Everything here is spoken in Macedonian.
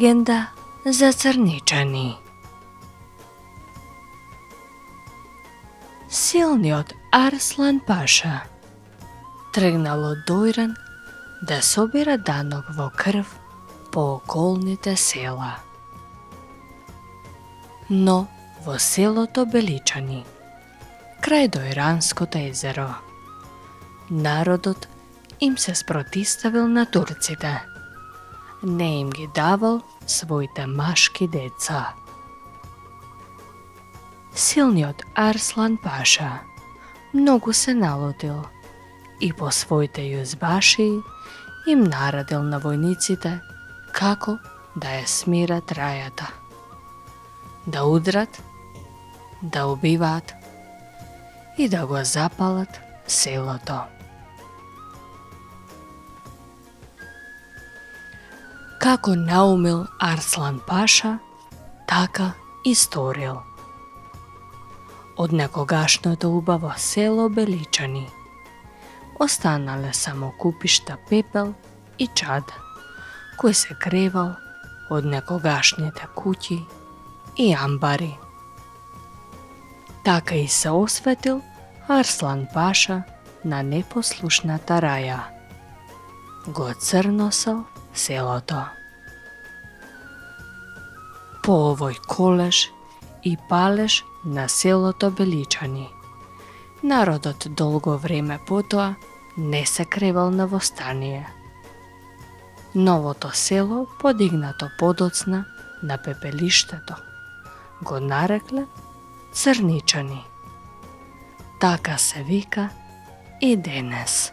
Легенда за Црничани. Силниот Арслан Паша тргнал од Дојран да собира данок во крв по околните села. Но во селото Беличани, крај Дојранското езеро, народот им се спротиставил на турците. Не им ги давал своите машки деца. Силниот Арслан Паша многу се налутил и по своите јузбаши им наредил на војниците како да ја смират рајата, да удрат, да убиваат и да го запалат селото. Како наумил Арслан Паша, така и сторил. Од некогашното убаво село Беличани останале само купишта пепел и чад, кој се кревал од некогашните куќи и амбари. Така и се осветил Арслан Паша на непослушната раја. Го црносал селото. По овој колеж и палеж на селото Беличани, народот долго време потоа не се кревал на востание. Новото село, подигнато подоцна на пепелиштето, го нарекле Црничани. Така се вика и денес.